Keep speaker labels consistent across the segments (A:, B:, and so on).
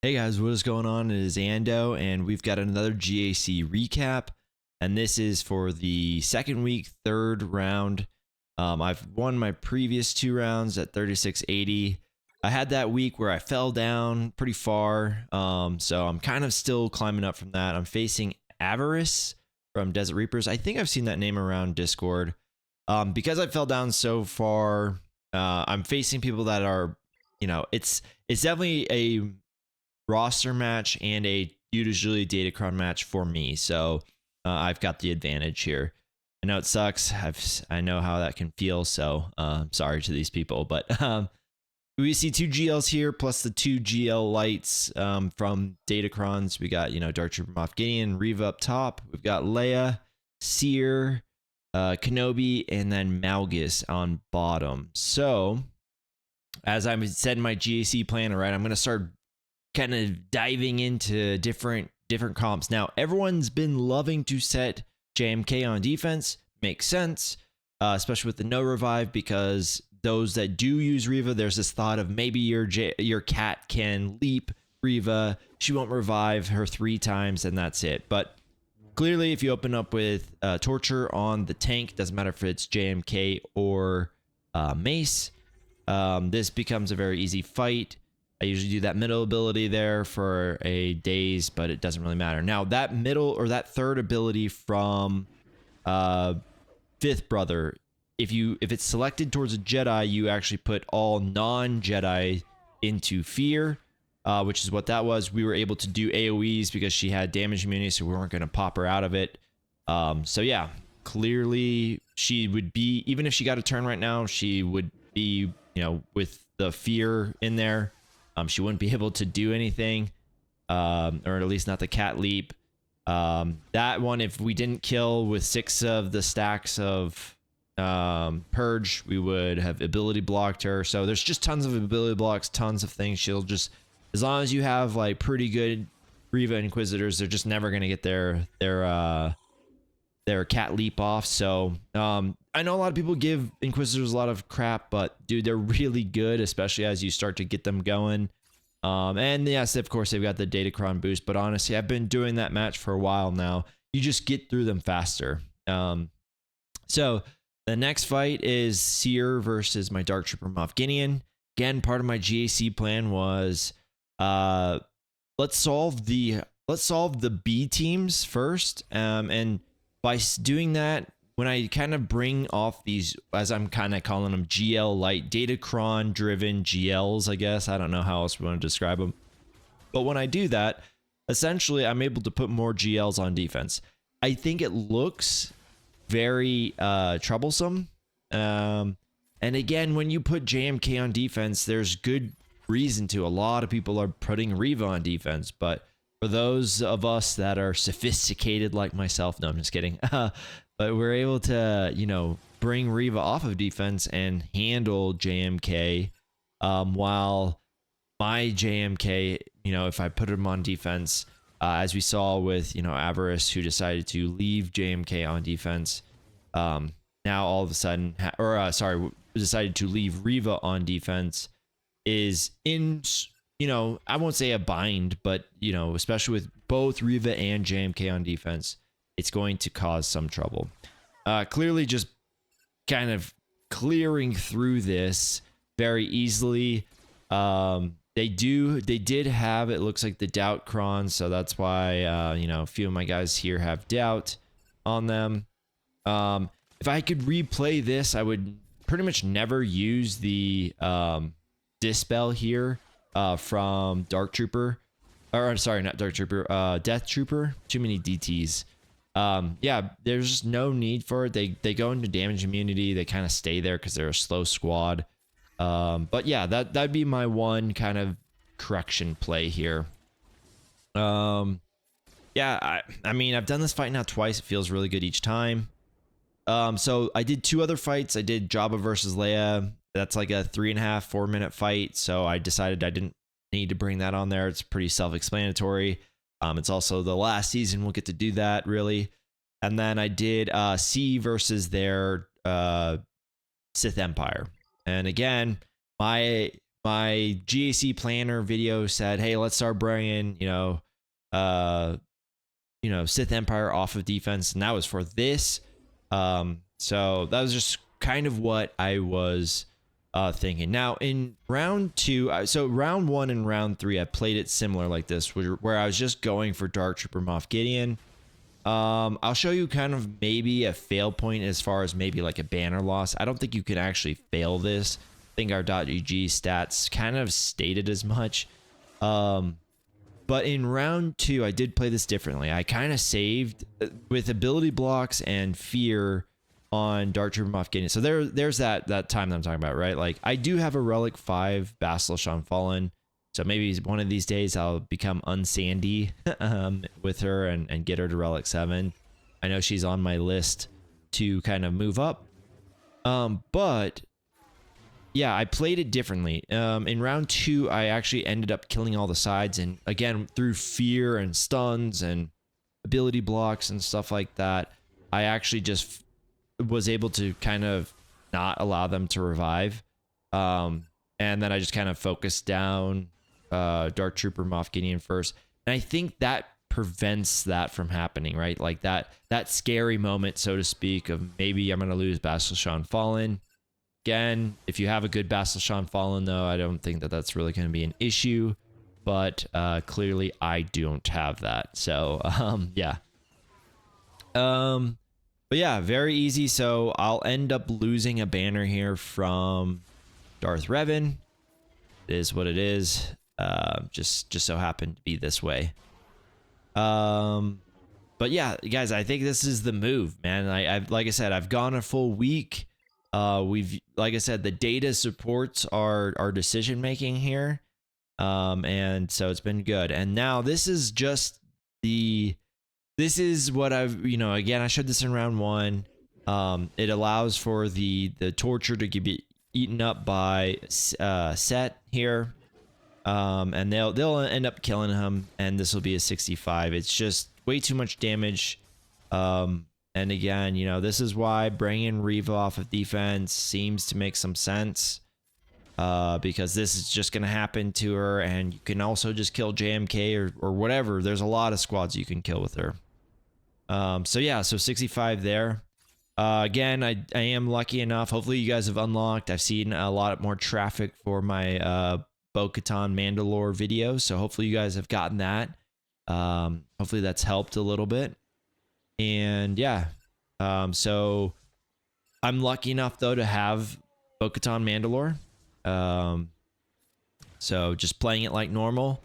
A: Hey guys, what is going on? It is Ando, and we've got another GAC recap, and this is for the second week, third round. I've won my previous two rounds at 3680. I had that week where I fell down pretty far, so I'm kind of still climbing up from that. I'm facing Avarice from Desert Reapers. I think I've seen that name around Discord. Because I fell down so far, I'm facing people that are, it's definitely a roster match and a usually Datacron match for me, so I've got the advantage here. I know it sucks. I know how that can feel, so sorry to these people, but we see two GLs here plus the two GL lights from Datacrons. We got Dark Trooper Moff Gideon, Reva up top. We've got Leia, Cere, Kenobi, and then Malgus on bottom. So as I said in my GAC plan, all right, I'm gonna start kind of diving into different comps. Now, everyone's been loving to set JMK on defense. Makes sense, especially with the no revive, because those that do use Reva, there's this thought of maybe your cat can leap Reva. She won't revive her 3 times, and that's it. But clearly, if you open up with Torture on the tank, doesn't matter if it's JMK or Mace, this becomes a very easy fight. I usually do that middle ability there for a daze, but it doesn't really matter. Now, that middle or that third ability from Fifth Brother, if it's selected towards a Jedi, you actually put all non-Jedi into fear, which is what that was. We were able to do AoEs because she had damage immunity, so we weren't going to pop her out of it. So yeah, clearly she would be, even if she got a turn right now, she would be, with the fear in there. She wouldn't be able to do anything, or at least not the cat leap. That one, if we didn't kill with 6 of the stacks of Purge, we would have ability blocked her. So there's just tons of ability blocks, tons of things. She'll just, as long as you have like pretty good Reva Inquisitors, they're just never gonna get their cat leap off. So I know a lot of people give Inquisitors a lot of crap, but dude, they're really good, especially as you start to get them going. And yes, of course, they've got the Datacron boost, but honestly, I've been doing that match for a while now. You just get through them faster. So the next fight is Cere versus my Dark Trooper Moff Gideon. Again, part of my GAC plan was let's solve the B teams first, and by doing that, when I kind of bring off these, as I'm kind of calling them, GL light, Datacron driven GLs, I guess. I don't know how else we want to describe them. But when I do that, essentially, I'm able to put more GLs on defense. I think it looks very troublesome. And again, when you put JMK on defense, there's good reason to. A lot of people are putting Reva on defense, but for those of us that are sophisticated like myself, no, I'm just kidding. But we're able to, bring Reva off of defense and handle JMK, while my JMK, if I put him on defense, as we saw with, Avarice, who decided to leave JMK on defense, now all of a sudden, decided to leave Reva on defense, is in, I won't say a bind, but, especially with both Reva and JMK on defense, it's going to cause some trouble. Clearly just kind of clearing through this very easily. They did have, it looks like, the doubt cron, so that's why, a few of my guys here have doubt on them. If I could replay this, I would pretty much never use the Dispel here from Dark Trooper. Or, sorry, not Dark Trooper, Death Trooper. Too many DTs. Yeah, there's just no need for it. They go into damage immunity. They kind of stay there because they're a slow squad. But yeah, that'd be my one kind of correction play here. Yeah, I mean, I've done this fight now twice. It feels really good each time. So I did 2 other fights. I did Jabba versus Leia. That's like a 3.5-4 minute fight. So I decided I didn't need to bring that on there. It's pretty self-explanatory. It's also the last season we'll get to do that, really. And then I did C versus their Sith Empire. And again, my my GAC planner video said, hey, let's start bringing, Sith Empire off of defense, and that was for this. So that was just kind of what I was thinking. Now in round 2, so round 1 and round 3, I played it similar like this, where I was just going for Dark Trooper Moff Gideon. I'll show you kind of maybe a fail point as far as maybe like a banner loss. I don't think you can actually fail this. I think our .GG stats kind of stated as much. But in round 2, I did play this differently. I kind of saved with ability blocks and fear on Dark Trooper Moff Gideon. So there's that time that I'm talking about, right? Like I do have a Relic 5 Basilisk Unfallen. So maybe one of these days I'll become unsandy with her and get her to Relic 7. I know she's on my list to kind of move up. But yeah, I played it differently. In round 2, I actually ended up killing all the sides. And again, through fear and stuns and ability blocks and stuff like that, I actually just was able to kind of not allow them to revive. And then I just kind of focused down Dark Trooper Moff Gideon first. And I think that prevents that from happening, right? Like that scary moment, so to speak, of maybe I'm going to lose Basilisk Unfallen. Again, if you have a good Basilisk Unfallen, though, I don't think that that's really going to be an issue. But clearly, I don't have that. So, yeah. But yeah, very easy. So I'll end up losing a banner here from Darth Revan. It is what it is. Just so happened to be this way. But yeah, guys, I think this is the move, man. I've like I said, I've gone a full week. We've, like I said, the data supports our decision making here. And so it's been good. And now this is just this is what I've, again, I showed this in round 1. It allows for the torture to get eaten up by Set here. And they'll end up killing him, and this will be a 65. It's just way too much damage. And again, this is why bringing Reva off of defense seems to make some sense. Because this is just going to happen to her, and you can also just kill JMK or whatever. There's a lot of squads you can kill with her. So yeah, so 65 there. Again, I am lucky enough. Hopefully you guys have unlocked. I've seen a lot more traffic for my Bo-Katan Mandalore video, so hopefully you guys have gotten that. Hopefully that's helped a little bit. And yeah, so I'm lucky enough though to have Bo-Katan Mandalore. So just playing it like normal.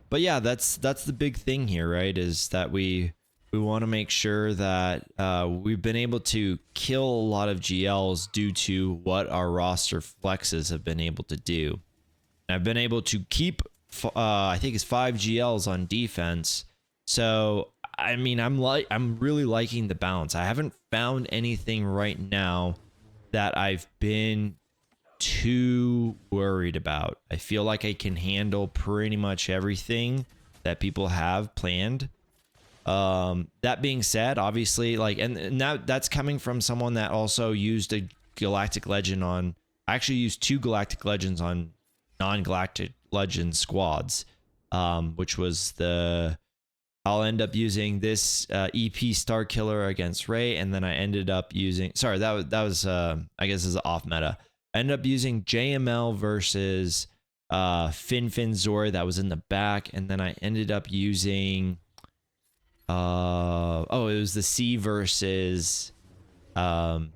A: But yeah, that's the big thing here, right? Is that we want to make sure that we've been able to kill a lot of GLs due to what our roster flexes have been able to do. And I've been able to keep, I think it's 5 GLs on defense. So I mean, I'm really liking the balance. I haven't found anything right now that I've been too worried about. I feel like I can handle pretty much everything that people have planned. That being said, obviously, like, and that's coming from someone that also used a Galactic Legend on, I actually used 2 Galactic Legends on non-Galactic Legend squads, which was I'll end up using this EP Star Killer against Rey, and then I ended up using, sorry, that was I guess is off meta. I ended up using JML versus Fin Zora, that was in the back, and then I ended up using it was the C versus their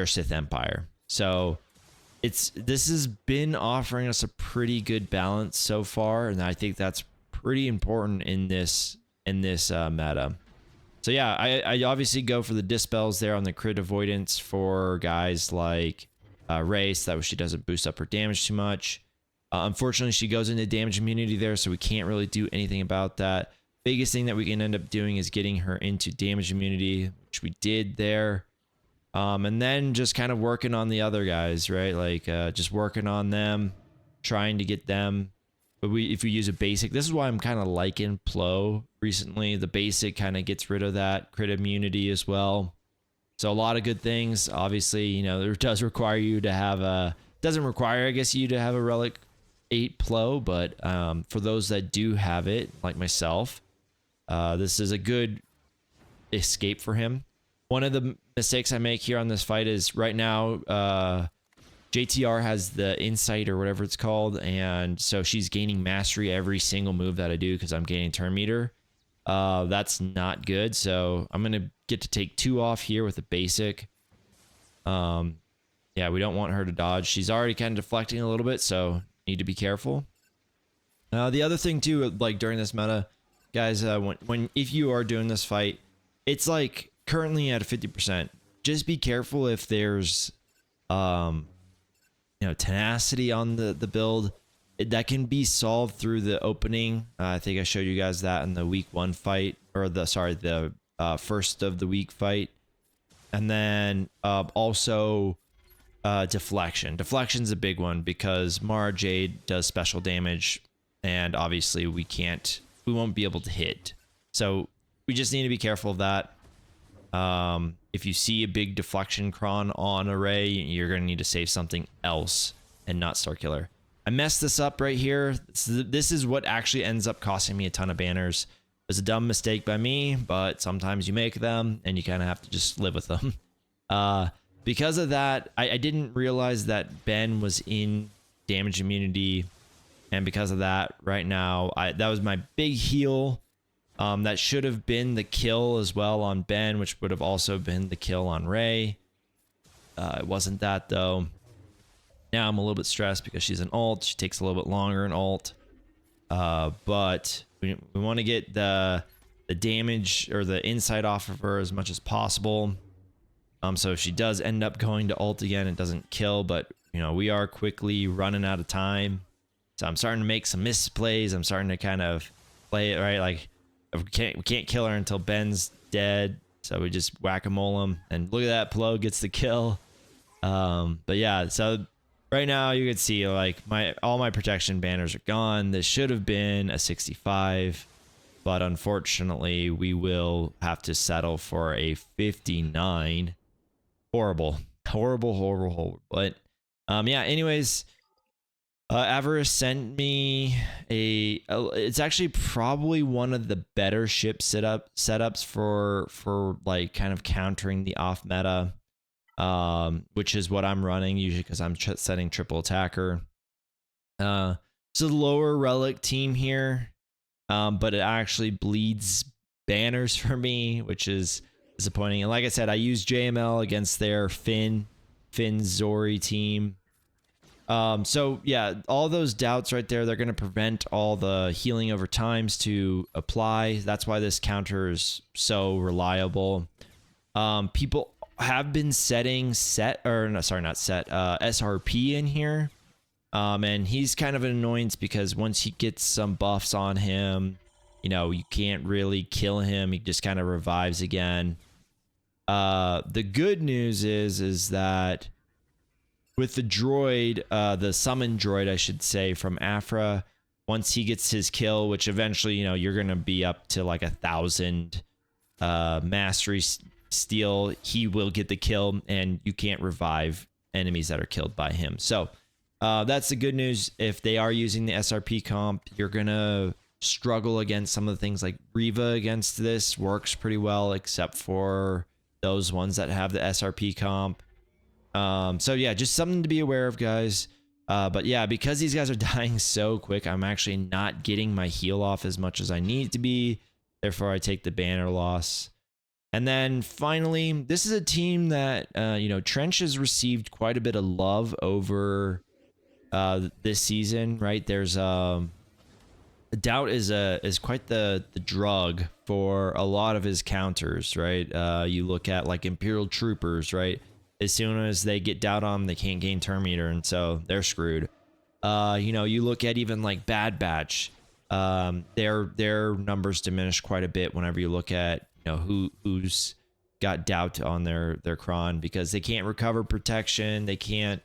A: Sith Empire. So this has been offering us a pretty good balance so far, and I think that's pretty important in this meta. So yeah, I obviously go for the dispels there on the crit avoidance for guys like Rey, so that way she doesn't boost up her damage too much. Unfortunately, she goes into damage immunity there, so we can't really do anything about that. Biggest thing that we can end up doing is getting her into damage immunity, which we did there. And then just kind of working on the other guys, right? Like just working on them, trying to get them. But if we use a basic, this is why I'm kind of liking Plo recently. The basic kind of gets rid of that crit immunity as well. So a lot of good things. Obviously, it does require you to have a Doesn't require, I guess, you to have a Relic 8 Plo, but for those that do have it, like myself, this is a good escape for him. One of the mistakes I make here on this fight is right now, JTR has the insight or whatever it's called, and so she's gaining mastery every single move that I do because I'm gaining turn meter. That's not good, so I'm gonna get to take 2 off here with a basic. Yeah, we don't want her to dodge. She's already kind of deflecting a little bit, so need to be careful. The other thing too, like during this meta, guys, if you are doing this fight, it's like currently at a 50%. Just be careful if there's tenacity on the build. That can be solved through the opening. I think I showed you guys that in the week 1 fight, or the first of the week fight. And then also deflection. Deflection's a big one because Mara Jade does special damage, and obviously we won't be able to hit. So we just need to be careful of that. If you see a big deflection cron on array, you're going to need to save something else and not circular. I messed this up right here. This is what actually ends up costing me a ton of banners. It was a dumb mistake by me, but sometimes you make them and you kind of have to just live with them. Because of that, I didn't realize that Ben was in damage immunity, and because of that, right now, that was my big heal. That should have been the kill as well on Ben, which would have also been the kill on Ray. It wasn't that though. Now I'm a little bit stressed because she's an ult. She takes a little bit longer in ult. But we want to get the damage or the insight off of her as much as possible. So if she does end up going to ult again, it doesn't kill, but we are quickly running out of time. So I'm starting to make some misplays. I'm starting to kind of play it right, like we can't kill her until Ben's dead, so we just whack-a-mole him, and look at that, Plo gets the kill. But yeah, so right now you can see like all my protection banners are gone. This should have been a 65, but unfortunately we will have to settle for a 59. Horrible. But yeah, anyways, Aphra sent me it's actually probably one of the better ship setups for like kind of countering the off meta, which is what I'm running usually because I'm setting triple attacker. It's a lower relic team here, but it actually bleeds banners for me, which is disappointing. And like I said, I use JML against their Finn Zori team. So yeah, all those doubts right there, they're going to prevent all the healing over times to apply. That's why this counter is so reliable. People have been setting SRP in here. And he's kind of an annoyance because once he gets some buffs on him, you can't really kill him. He just kind of revives again. The good news is that with the droid, the summon droid, I should say, from Aphra, once he gets his kill, which eventually, you're going to be up to like 1,000 mastery steal, he will get the kill and you can't revive enemies that are killed by him. So that's the good news. If they are using the SRP comp, you're going to struggle against some of the things like Reva against this. Works pretty well, except for those ones that have the SRP comp. So yeah, just something to be aware of, guys. But yeah, because these guys are dying so quick, I'm actually not getting my heal off as much as I need to be. Therefore, I take the banner loss. And then finally, this is a team that, Trench has received quite a bit of love over this season, right? There's Doubt is quite the drug for a lot of his counters, right? You look at like Imperial Troopers, right? As soon as they get Doubt on them, they can't gain turn meter, and so they're screwed. You look at even like Bad Batch, their numbers diminish quite a bit whenever you look at who's got Doubt on their cron, because they can't recover protection, they can't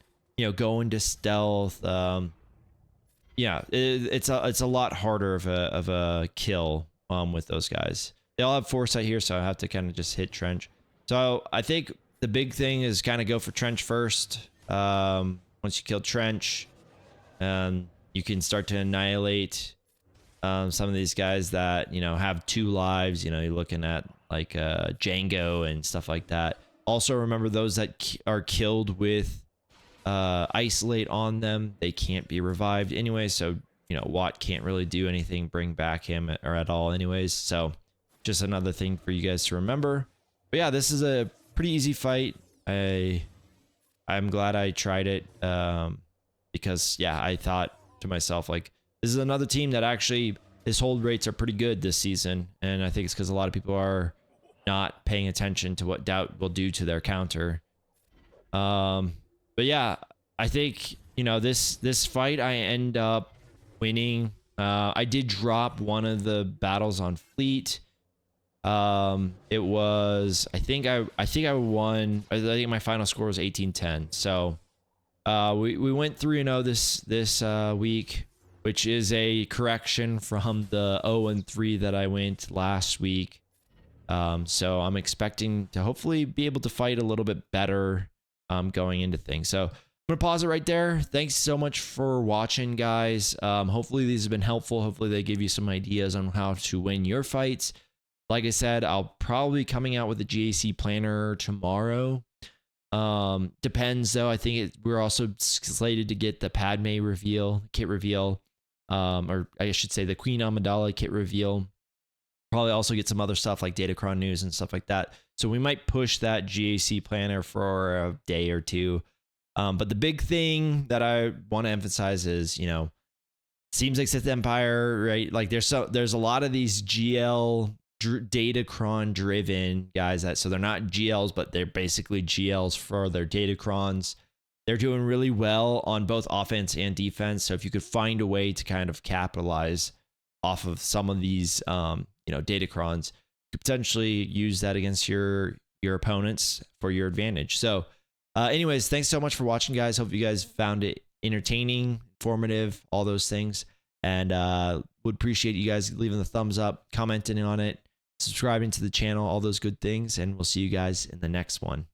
A: go into stealth. Yeah, it's a lot harder of a kill with those guys. They all have foresight here, so I have to kind of just hit Trench. So I think the big thing is kind of go for Trench first. When once you kill Trench, you can start to annihilate some of these guys that, you know, have 2 lives. You know, you're looking at like Django and stuff like that. Also remember those that are killed with isolate on them, they can't be revived anyway, so you know Watt can't really do anything, bring back him or at all anyways. So just another thing for you guys to remember. But yeah, this is a pretty easy fight. I'm glad I tried it, because yeah, I thought to myself, like, this is another team that actually his hold rates are pretty good this season, and I think it's because a lot of people are not paying attention to what Doubt will do to their counter. But yeah, I think, you know, this fight I end up winning. I did drop one of the battles on Fleet. It was, I think I won. I think my final score was 18-10. So we went 3-0 this week, which is a correction from the 0-3 that I went last week. So I'm expecting to hopefully be able to fight a little bit better going into things. So I'm gonna pause it right there. Thanks so much for watching, guys. Hopefully these have been helpful. Hopefully they give you some ideas on how to win your fights. Like I said, I'll probably be coming out with a GAC planner tomorrow. Depends though. I think we're also slated to get the Padme reveal, kit reveal, or I should say the Queen Amidala kit reveal. Probably also get some other stuff like Datacron news and stuff like that. So we might push that GAC planner for a day or two. But the big thing that I want to emphasize is, you know, seems like Sith Empire, right? Like there's a lot of these GL Datacron driven guys so they're not GLs, but they're basically GLs for their Datacrons. They're doing really well on both offense and defense. So if you could find a way to kind of capitalize off of some of these, you know, Datacrons, you could potentially use that against your opponents for your advantage. So anyways, thanks so much for watching, guys. Hope you guys found it entertaining, informative, all those things. And would appreciate you guys leaving the thumbs up, commenting on it, subscribing to the channel, all those good things. And we'll see you guys in the next one.